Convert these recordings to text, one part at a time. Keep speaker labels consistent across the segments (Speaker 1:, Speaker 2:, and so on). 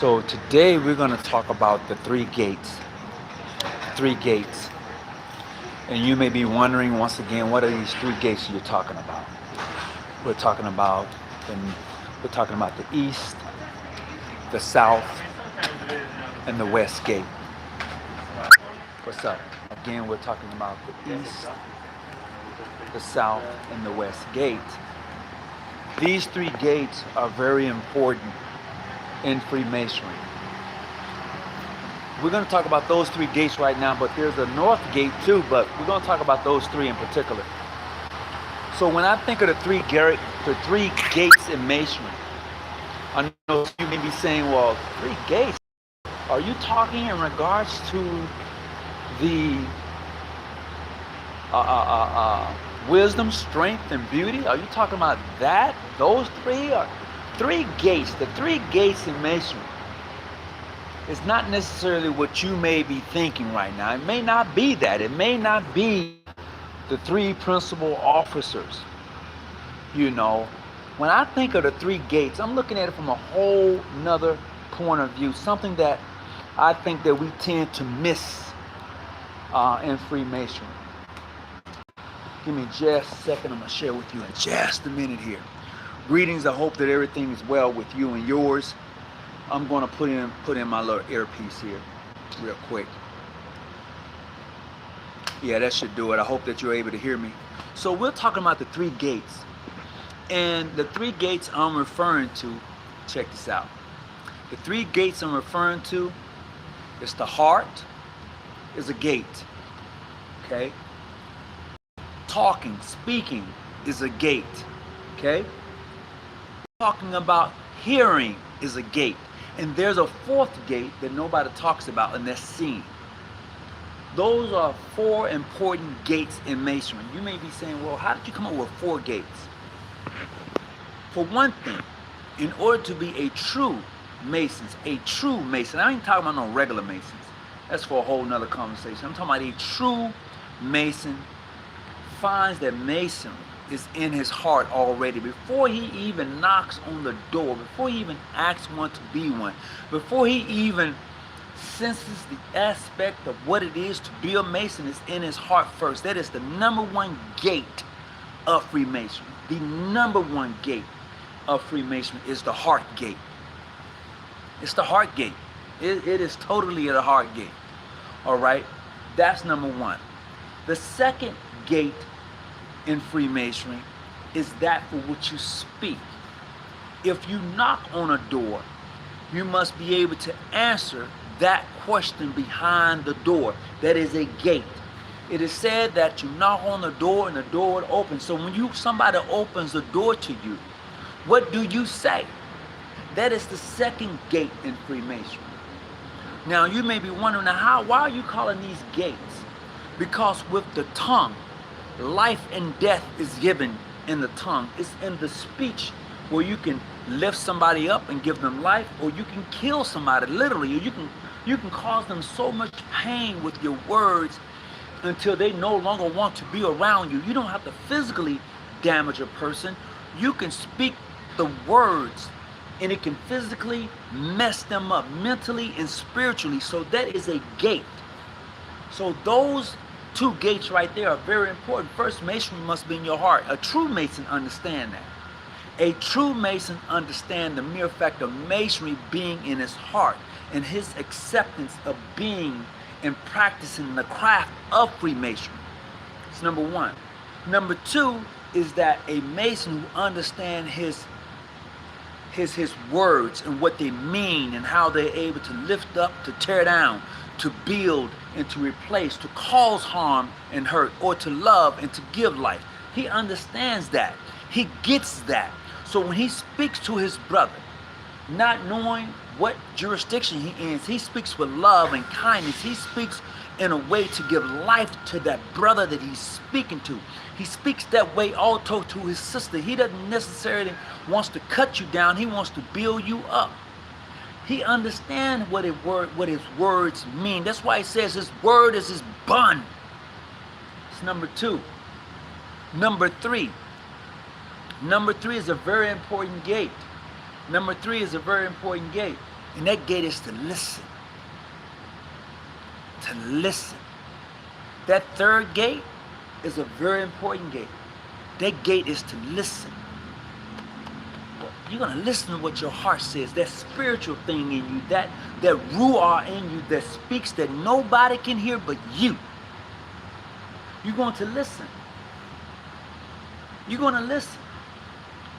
Speaker 1: So today we're going to talk about the three gates. Three gates. And you may be wondering once again, what are these three gates you're talking about? We're talking about the, we're talking about the east, the south, and the west gate. What's up? Again, we're talking about the east, the south, and the west gate. These three gates are very important in Freemasonry. We're going to talk about those three gates right now, but there's a north gate too, but we're going to talk about those three in particular. So when I think of the three gates in Masonry, I know you may be saying, well, three gates, are you talking in regards to the wisdom, strength, and beauty? Are you talking about that? Those three are three gates. The three gates in Masonry is not necessarily what you may be thinking right now. It may not be that. It may not be the three principal officers. You know, when I think of the three gates, I'm looking at it from a whole nother point of view. Something that I think that we tend to miss in Freemasonry. Give me just a second. I'm going to share with you in just a minute here. Greetings. I hope that everything is well with you and yours. I'm going to put in my little earpiece here real quick. Yeah, that should do it. I hope that you're able to hear me. So we're talking about the three gates. And the three gates I'm referring to, check this out. The three gates I'm referring to is the heart is a gate. Okay? Talking, speaking is a gate. Okay? Talking about hearing is a gate. And there's a fourth gate that nobody talks about, and that's seeing. Those are four important gates in Masonry. You may be saying, well, how did you come up with four gates? For one thing, in order to be a true Mason, I ain't talking about no regular Masons. That's for a whole nother conversation. I'm talking about a true Mason finds that Masonry is in his heart already before he even knocks on the door, before he even asks one to be one, before he even senses the aspect of what it is to be a Mason. Is in his heart first. That is the number one gate of Freemasonry. The number one gate of Freemasonry is the heart gate. It's the heart gate. It is totally the heart gate. All right, that's number one. The second gate in Freemasonry is that for which you speak. If you knock on a door, you must be able to answer that question behind the door. That is a gate. It is said that you knock on the door and the door will open. So when somebody opens the door to you, what do you say? That is the second gate in Freemasonry. Now you may be wondering, why are you calling these gates? Because with the tongue, life and death is given in the tongue. It's in the speech where you can lift somebody up and give them life, or you can kill somebody literally. You can cause them so much pain with your words until they no longer want to be around you. You don't have to physically damage a person. You can speak the words and it can physically mess them up mentally and spiritually. So that is a gate. So those two gates right there are very important. First, Masonry must be in your heart. A true Mason understands that. A true Mason understands the mere fact of Masonry being in his heart and his acceptance of being and practicing the craft of Freemasonry. It's number one. Number two is that a Mason who understands his words and what they mean and how they're able to lift up, to tear down, to build and to replace, to cause harm and hurt, or to love and to give life. He understands that. He gets that. So when he speaks to his brother, not knowing what jurisdiction he is, he speaks with love and kindness. He speaks in a way to give life to that brother that he's speaking to. He speaks that way also to his sister. He doesn't necessarily wants to cut you down. He wants to build you up. He understands what his words mean. That's why he says his word is his bond. It's number two. Number three. Number three is a very important gate. Number three is a very important gate. And that gate is to listen. To listen. That third gate is a very important gate. That gate is to listen. You're going to listen to what your heart says, that spiritual thing in you, that ruah in you that speaks that nobody can hear but you. You're going to listen. You're going to listen.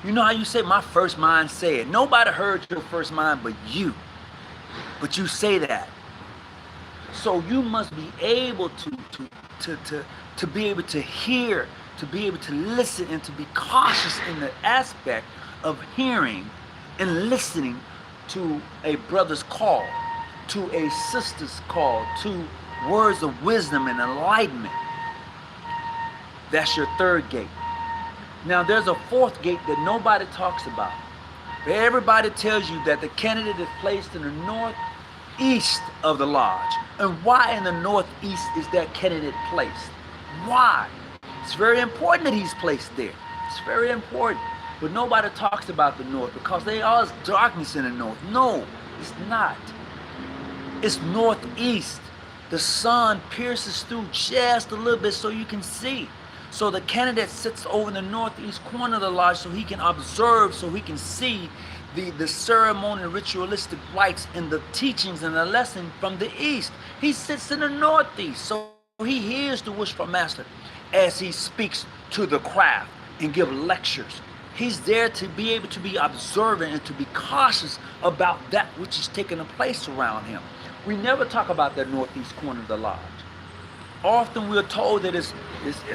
Speaker 1: You know how you say, my first mind said. Nobody heard your first mind but you. But you say that. So you must be able to be able to hear, to be able to listen, and to be cautious in the aspect of hearing and listening to a brother's call, to a sister's call, to words of wisdom and enlightenment. That's your third gate. Now there's a fourth gate that nobody talks about. Everybody tells you that the candidate is placed in the northeast of the lodge. And why in the northeast is that candidate placed? Why? It's very important that he's placed there. It's very important. But nobody talks about the north because there is darkness in the north. No, it's not. It's northeast. The sun pierces through just a little bit so you can see. So the candidate sits over in the northeast corner of the lodge so he can observe, so he can see the ceremonial ritualistic rites and the teachings and the lesson from the east. He sits in the northeast, so he hears the wishful master as he speaks to the craft and give lectures. He's there to be able to be observant and to be cautious about that which is taking place around him. We never talk about that northeast corner of the lodge. Often we're told that it's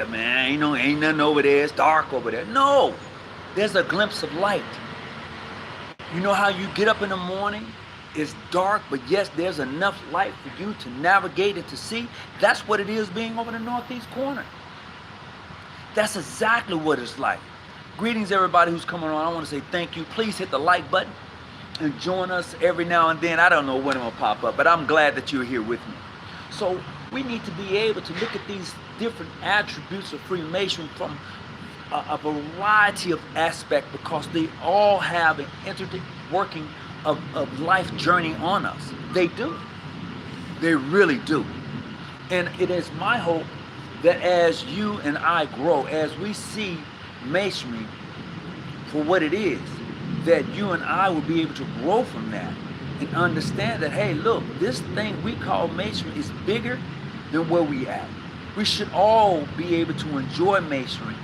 Speaker 1: man, ain't nothing over there, it's dark over there. No, there's a glimpse of light. You know how you get up in the morning, it's dark, but yes, there's enough light for you to navigate and to see. That's what it is being over the northeast corner. That's exactly what it's like. Greetings everybody who's coming on. I want to say thank you. Please hit the like button and join us every now and then. I don't know when it will pop up, but I'm glad that you're here with me. So we need to be able to look at these different attributes of Freemasonry from a variety of aspects because they all have an working of life journey on us. They do. They really do. And it is my hope that as you and I grow, as we see Masonry for what it is, that you and I will be able to grow from that and understand that, hey, look, this thing we call Masonry is bigger than where we at. We should all be able to enjoy Masonry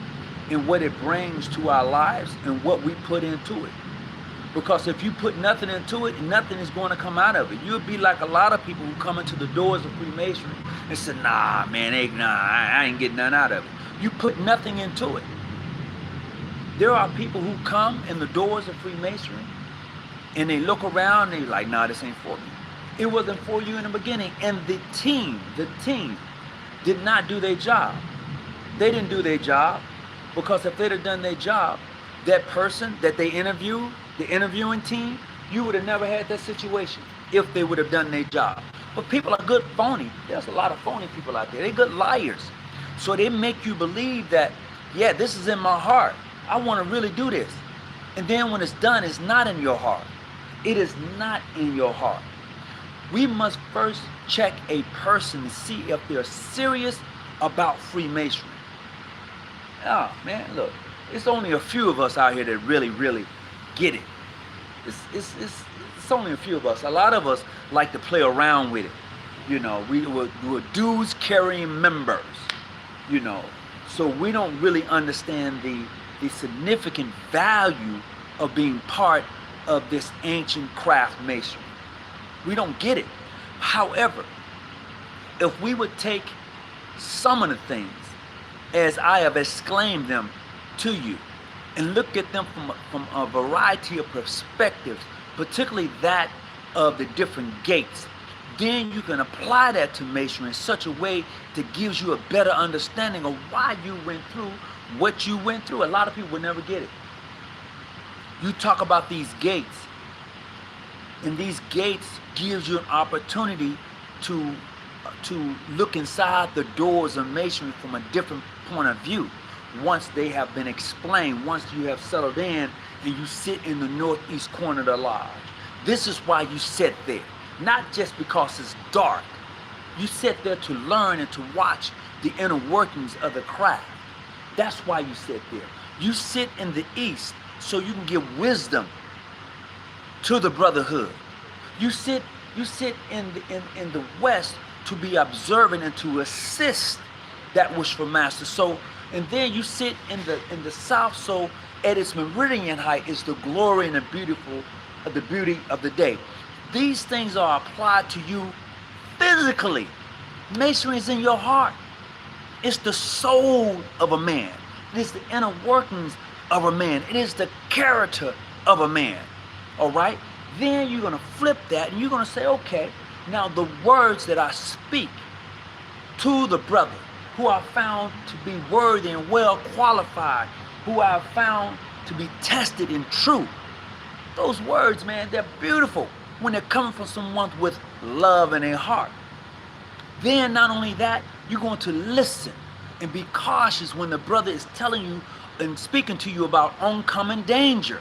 Speaker 1: and what it brings to our lives and what we put into it. Because if you put nothing into it, nothing is going to come out of it. You'll be like a lot of people who come into the doors of Freemasonry and say, nah, man, I ain't getting nothing out of it. You put nothing into it. There are people who come in the doors of Freemasonry and they look around and they're like, nah, this ain't for me. It wasn't for you in the beginning. And the team did not do their job. They didn't do their job because if they'd have done their job, that person that they interviewed, the interviewing team, you would have never had that situation if they would have done their job. But people are good phony. There's a lot of phony people out there. They're good liars. So they make you believe that, yeah, this is in my heart. I want to really do this. And then when it's done, it's not in your heart. It is not in your heart. We must first check a person to see if they're serious about Freemasonry. Oh, man, look, it's only a few of us out here that really, really get it. It's only a few of us. A lot of us like to play around with it. You know, we're dues carrying members, you know. So we don't really understand the significant value of being part of this ancient craft masonry. We don't get it. However, if we would take some of the things as I have exclaimed them to you and look at them from a variety of perspectives, particularly that of the different gates, then you can apply that to masonry in such a way that gives you a better understanding of why you went through what you went through. A lot of people will never get it. You talk about these gates, and these gates gives you an opportunity to look inside the doors of masonry from a different point of view. Once they have been explained, once you have settled in and you sit in the northeast corner of the lodge, This is why you sit there. Not just because it's dark. You sit there to learn and to watch the inner workings of the craft. That's why you sit there. You sit in the east so you can give wisdom to the brotherhood. You sit in the west to be observant and to assist that wishful master. So, and then you sit in the south, so at its meridian height is the glory and the beauty of the day. These things are applied to you physically. Masonry is in your heart. It's the soul of a man. It is the inner workings of a man. It is the character of a man. All right? Then you're going to flip that and you're going to say, okay, now the words that I speak to the brother who I found to be worthy and well qualified, who I found to be tested and true, those words, man, they're beautiful when they're coming from someone with love in their heart. Then not only that, you're going to listen and be cautious when the brother is telling you and speaking to you about oncoming danger.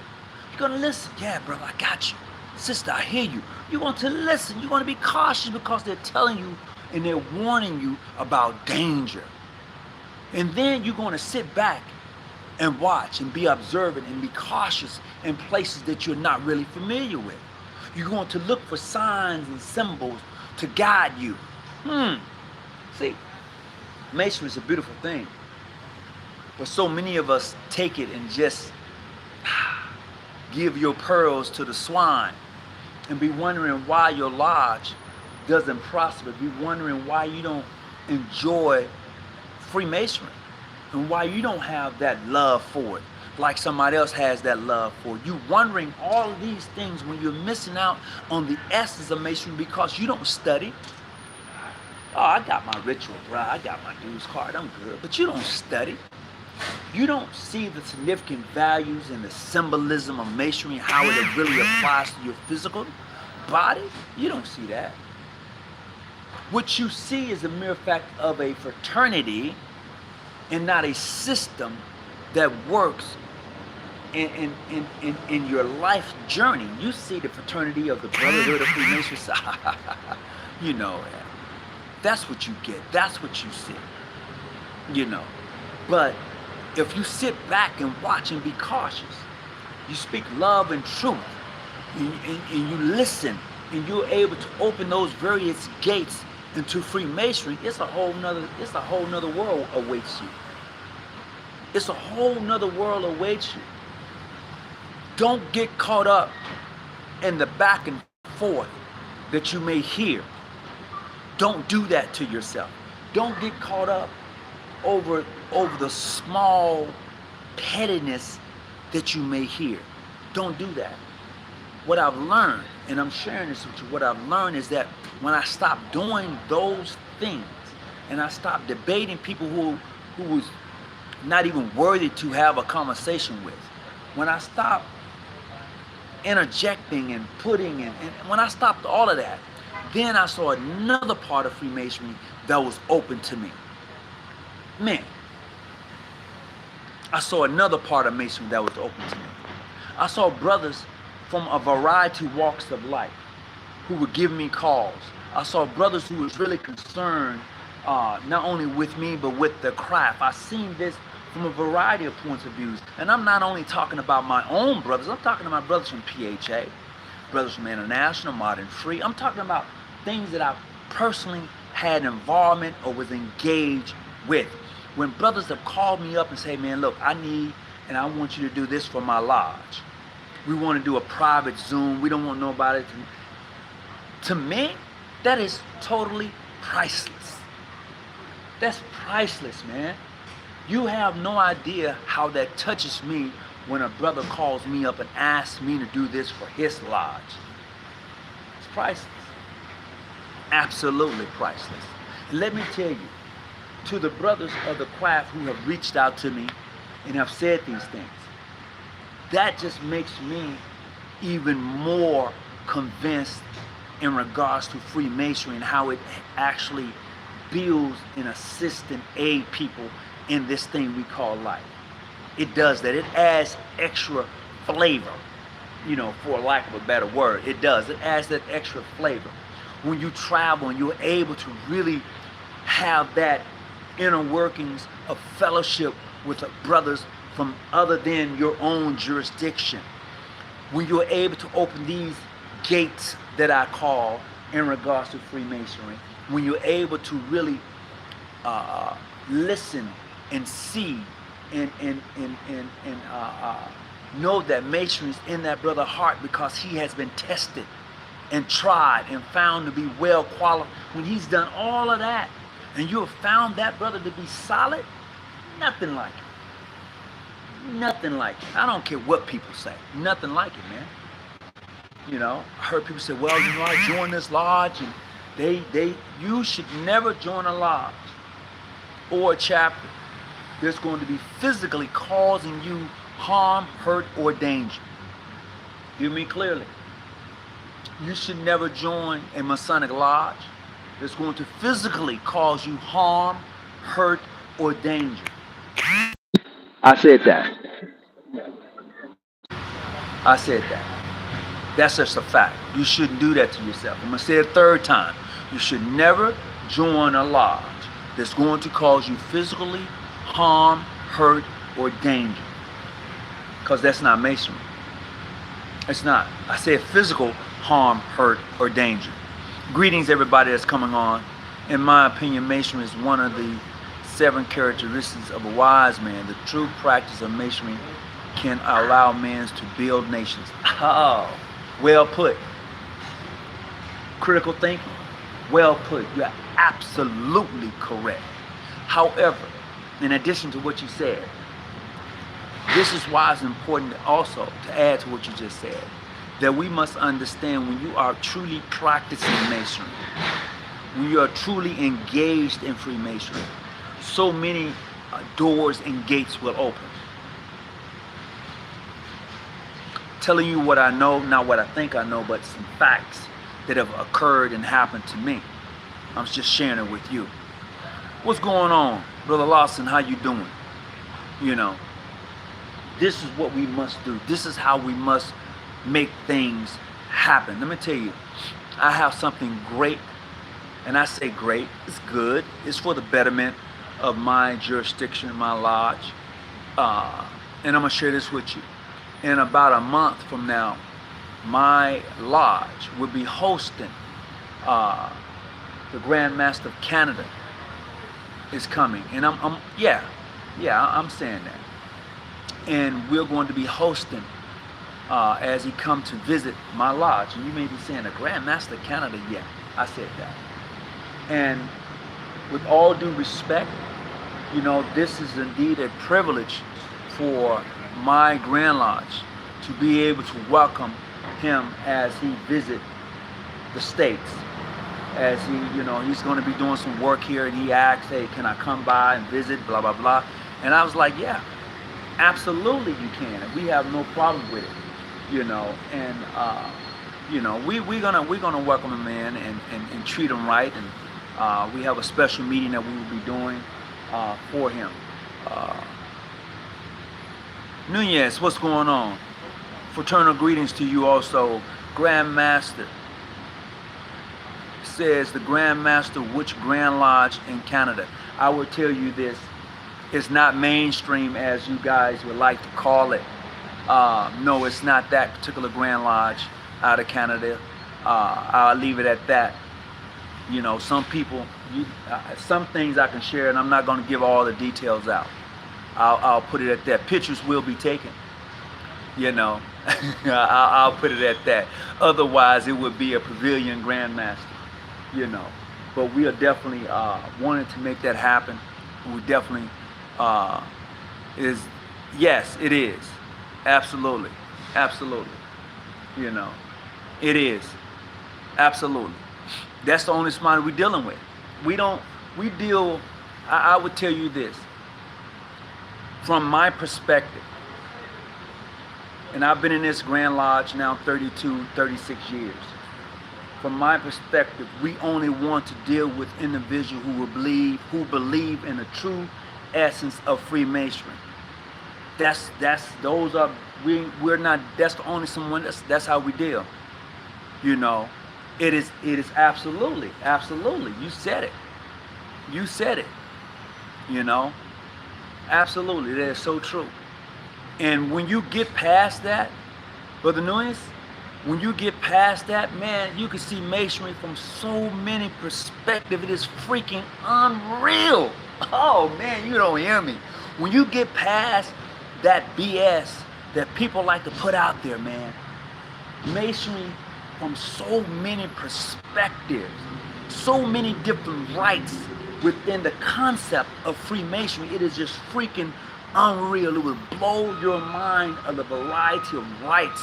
Speaker 1: You're going to listen. Yeah, brother, I got you. Sister, I hear you. You're going to listen. You're going to be cautious because they're telling you and they're warning you about danger. And then you're going to sit back and watch and be observant and be cautious in places that you're not really familiar with. You're going to look for signs and symbols to guide you. See, Masonry is a beautiful thing. But so many of us take it and just give your pearls to the swine and be wondering why your lodge doesn't prosper. Be wondering why you don't enjoy Freemasonry and why you don't have that love for it like somebody else has that love for it. You wondering all of these things when you're missing out on the essence of Masonry because you don't study. Oh, I got my ritual, bro. I got my dues card. I'm good. But you don't study. You don't see the significant values and the symbolism of Masonry, how it really applies to your physical body. You don't see that. What you see is the mere fact of a fraternity and not a system that works in your life journey. You see the fraternity of the Brotherhood of Freemasonry. You know that. That's what you get. That's what you see. You know. But if you sit back and watch and be cautious, you speak love and truth, and you listen, and you're able to open those various gates into Freemasonry, it's a whole nother world awaits you. It's a whole nother world awaits you. Don't get caught up in the back and forth that you may hear. Don't do that to yourself. Don't get caught up over the small pettiness that you may hear. Don't do that. What I've learned, and I'm sharing this with you, what I've learned is that when I stop doing those things and I stop debating people who was not even worthy to have a conversation with, when I stop interjecting and putting and when I stopped all of that, then I saw another part of Freemasonry that was open to me. Man, I saw another part of Masonry that was open to me. I saw brothers from a variety of walks of life who would give me calls. I saw brothers who was really concerned not only with me but with the craft. I seen this from a variety of points of views. And I'm not only talking about my own brothers, I'm talking about brothers from PHA, brothers from International, Modern Free. I'm talking about things that I personally had involvement or was engaged with. When brothers have called me up and say, man, look, I need and I want you to do this for my lodge. We want to do a private Zoom. We don't want nobody to me, that is totally priceless. That's priceless, man. You have no idea how that touches me when a brother calls me up and asks me to do this for his lodge. It's priceless. Absolutely priceless. And let me tell you, to the brothers of the craft who have reached out to me and have said these things, that just makes me even more convinced in regards to Freemasonry and how it actually builds and assists and aids people in this thing we call life. It does that. It adds extra flavor you know, for lack of a better word. It does. It adds that extra flavor. When you travel and you're able to really have that inner workings of fellowship with brothers from other than your own jurisdiction. When you're able to open these gates that I call in regards to Freemasonry, when you're able to really listen and see and know that Masonry is in that brother's heart because he has been tested and tried and found to be well qualified. When he's done all of that and you have found that brother to be solid, nothing like it. Nothing like it. I don't care what people say. Nothing like it, man. You know, I heard people say, well, you know, I joined this lodge, and you should never join a lodge or a chapter that's going to be physically causing you harm, hurt, or danger. Hear me clearly. You should never join a Masonic lodge that's going to physically cause you harm, hurt, or danger. I said that. I said that. That's just a fact. You shouldn't do that to yourself. I'm going to say it a third time. You should never join a lodge that's going to cause you physically harm, hurt, or danger. Because that's not Masonry. It's not. I said physical harm, hurt, or danger. Greetings, everybody that's coming on. In my opinion, Masonry is one of the 7 characteristics of a wise man. The true practice of Masonry can allow men to build nations. Oh, well put. Critical thinking, well put. You're absolutely correct. However, in addition to what you said, this is why it's important also to add to what you just said, that we must understand when you are truly practicing Masonry, when you are truly engaged in Freemasonry, so many doors and gates will open. Telling you what I know, not what I think I know, but some facts that have occurred and happened to me. I'm just sharing it with you. What's going on, Brother Lawson? How you doing? You know, this is what we must do. This is how we must make things happen. Let me tell you, I have something great, and I say great, it's good. It's for the betterment of my jurisdiction, my lodge. And I'm gonna share this with you. In about a month from now, my lodge will be hosting the Grand Master of Canada is coming, and I'm saying that. And we're going to be hosting as he come to visit my lodge. And you may be saying, the Grand Master of Canada? Yeah, I said that. And with all due respect, you know, this is indeed a privilege for my Grand Lodge to be able to welcome him as he visit the States. As he, you know, he's going to be doing some work here, and he asked, hey, can I come by and visit, blah, blah, blah. And I was like, yeah, absolutely you can. And we have no problem with it, you know. And, you know, we're gonna welcome him in and treat him right. And we have a special meeting that we will be doing for him. Nunez, what's going on? Fraternal greetings to you also. Grand Master says, the Grand Master, which Grand Lodge in Canada? I will tell you this, it's not mainstream as you guys would like to call it. No, it's not that particular Grand Lodge out of Canada. I'll leave it at that. You know, some people, some things I can share, and I'm not going to give all the details out. I'll put it at that. Pictures will be taken. You know, I'll put it at that. Otherwise, it would be a pavilion grandmaster. You know, but we are definitely wanting to make that happen. We definitely yes, it is. Absolutely, absolutely. You know, it is. Absolutely. That's the only smile we're dealing with. We deal. I would tell you this. From my perspective, and I've been in this Grand Lodge now 32, 36 years. From my perspective, we only want to deal with individuals who believe in the true essence of Freemasonry. Those are, we're not, that's the only someone, that's how we deal. You know, it is absolutely. You said it. You said it. You know, absolutely. That is so true. And when you get past that, Brother Nunes, when you get past that, man, you can see masonry from so many perspectives. It is freaking unreal. Oh man, you don't hear me. When you get past that BS that people like to put out there, man, masonry from so many perspectives, so many different rights within the concept of Freemasonry, it is just freaking unreal. It will blow your mind of the variety of rights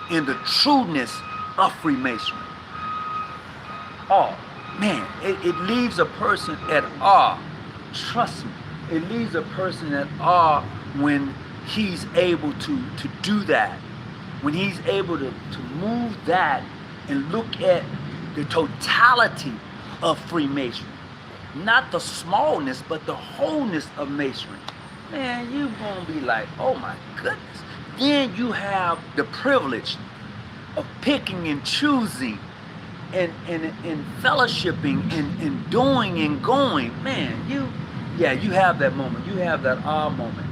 Speaker 1: and the trueness of Freemasonry. Oh man, it leaves a person at awe. Trust me, it leaves a person at awe when he's able to do that. When he's able to move that and look at the totality of Freemasonry. Not the smallness, but the wholeness of masonry. Man, you're gonna be like, oh my goodness. Then you have the privilege of picking and choosing and fellowshipping and doing and going. Man, you have that moment. You have that awe moment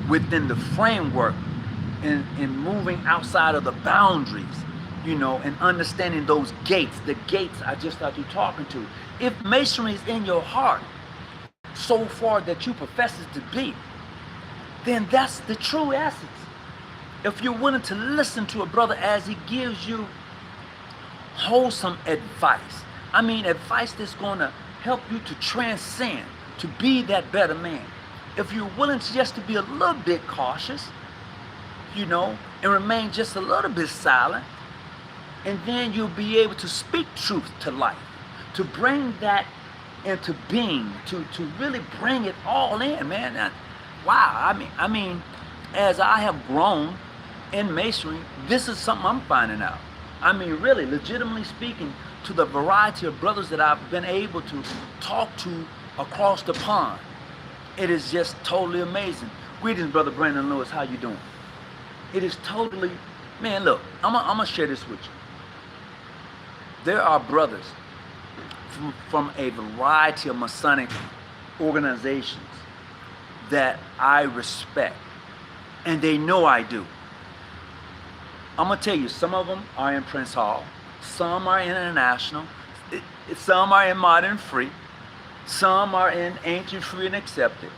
Speaker 1: within the framework and moving outside of the boundaries, you know, and understanding those gates, the gates I just got you talking to. If masonry is in your heart so far that you profess it to be, then that's the true essence. If you're willing to listen to a brother as he gives you wholesome advice, I mean advice that's going to help you to transcend, to be that better man. If you're willing to just to be a little bit cautious, you know, and remain just a little bit silent, and then you'll be able to speak truth to life, to bring that into being, to really bring it all in, man. And wow, I mean, as I have grown in masonry, this is something I'm finding out. I mean, really, legitimately speaking, to the variety of brothers that I've been able to talk to across the pond, it is just totally amazing. Greetings, Brother Brandon Lewis, how you doing? It is totally, man, look, I'm gonna share this with you. There are brothers from a variety of Masonic organizations that I respect, and they know I do. I'm gonna tell you, some of them are in Prince Hall, some are in International, some are in Modern Free, some are in Ancient Free and Accepted.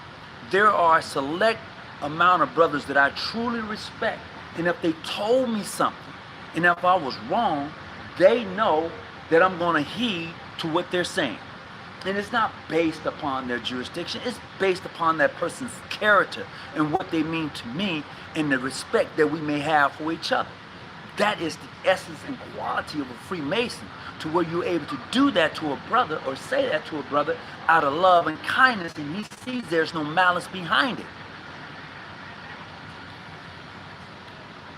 Speaker 1: There are a select amount of brothers that I truly respect, and if they told me something, and if I was wrong, they know that I'm gonna heed to what they're saying. And it's not based upon their jurisdiction, it's based upon that person's character and what they mean to me and the respect that we may have for each other. That is the essence and quality of a Freemason, to where you're able to do that to a brother or say that to a brother out of love and kindness, and he sees there's no malice behind it.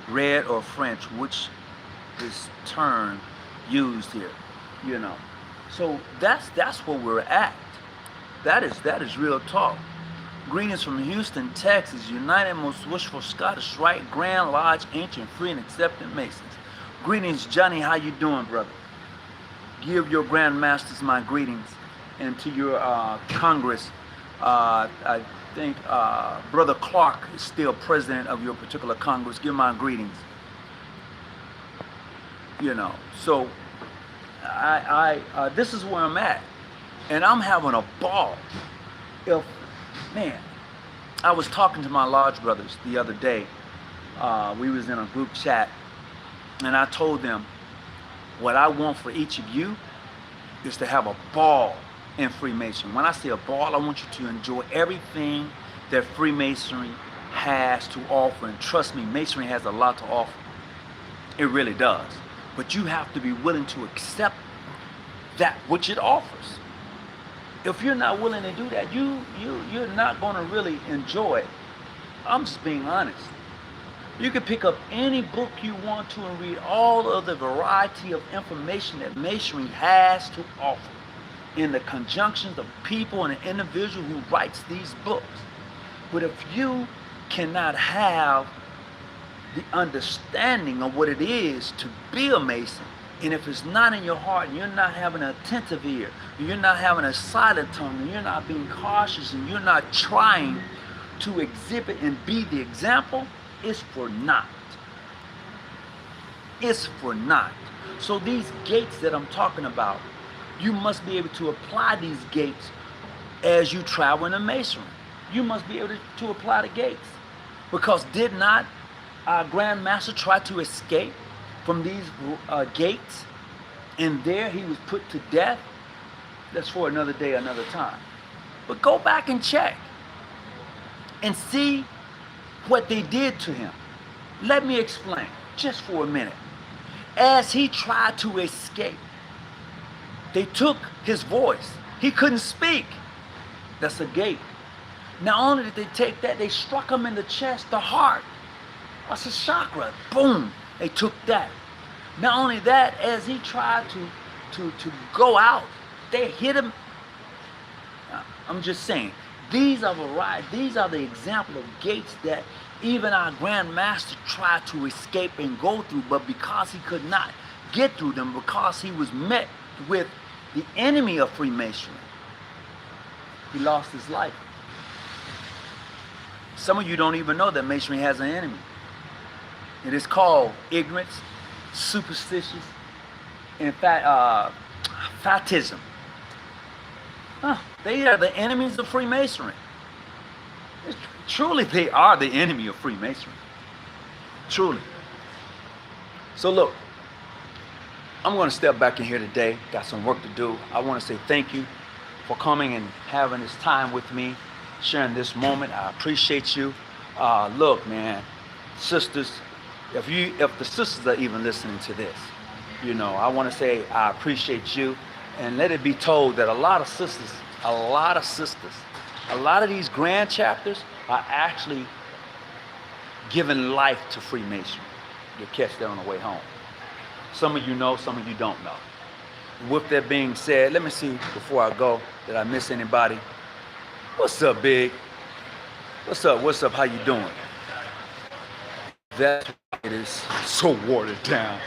Speaker 1: Red or French, which is term used here, you know. So that's where we're at. That is real talk. Greetings from Houston, Texas, United Most Wishful Scottish Rite, Grand Lodge, Ancient Free and Accepted Masons. Greetings, Johnny, how you doing, brother? Give your Grand Masters my greetings, and to your Congress. I think Brother Clark is still president of your particular Congress. Give my greetings. You know, so this is where I'm at, and I'm having a ball. Man, I was talking to my lodge brothers the other day. We was in a group chat, and I told them what I want for each of you is to have a ball in Freemasonry. When I say a ball, I want you to enjoy everything that Freemasonry has to offer. And trust me, Masonry has a lot to offer. It really does. But you have to be willing to accept that which it offers. If you're not willing to do that, you're not going to really enjoy it. I'm just being honest. You can pick up any book you want to and read all of the variety of information that Masonry has to offer in the conjunctions of people and an individual who writes these books. But if you cannot have the understanding of what it is to be a Mason. And if it's not in your heart, and you're not having an attentive ear, and you're not having a silent tongue, and you're not being cautious, and you're not trying to exhibit and be the example, it's for naught. It's for naught. So these gates that I'm talking about, you must be able to apply these gates as you travel in the Masonry. You must be able to apply the gates. Because did not our Grand Master try to escape from these gates? And there he was put to death. That's for another day, another time. But go back and check and see what they did to him. Let me explain just for a minute. As he tried to escape, they took his voice. He couldn't speak. That's a gate. Not only did they take that, they struck him in the chest, the heart. That's a chakra. Boom. They took that. Not only that, as he tried to go out, they hit him. I'm just saying, these are the example of gates that even our Grand Master tried to escape and go through, but because he could not get through them, because he was met with the enemy of Freemasonry, he lost his life. Some of you don't even know that Masonry has an enemy. It is called ignorance, superstitious, in fact, fatism. They are the enemies of Freemasonry. Truly, they are the enemy of Freemasonry. Truly. So look, I'm going to step back in here today. Got some work to do. I want to say thank you for coming and having this time with me, sharing this moment. I appreciate you. Look, man, sisters, if the sisters are even listening to this, you know, I want to say I appreciate you, and let it be told that a lot of these grand chapters are actually giving life to Freemasonry. You'll catch that on the way home. Some of you know, some of you don't know. With that being said, let me see before I go, did I miss anybody? What's up, Big? What's up? What's up? How you doing? That's why it is so watered down.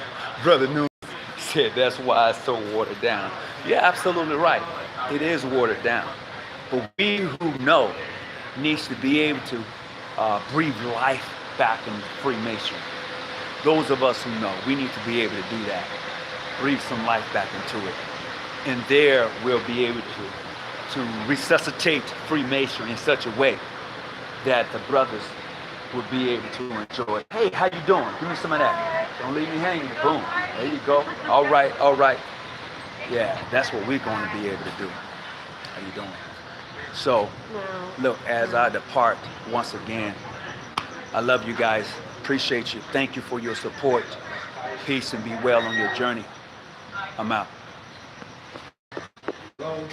Speaker 1: Brother News said that's why it's so watered down. You're absolutely right. It is watered down. But we who know needs to be able to breathe life back in Freemasonry. Those of us who know, we need to be able to do that. Breathe some life back into it. And there we'll be able to resuscitate Freemasonry in such a way that the brothers will be able to enjoy it. Hey, how you doing? Give me some of that. Don't leave me hanging. Boom. There you go. All right, all right. Yeah, that's what we're going to be able to do. How you doing? So, look, as I depart once again, I love you guys. Appreciate you. Thank you for your support. Peace and be well on your journey. I'm out. Hello.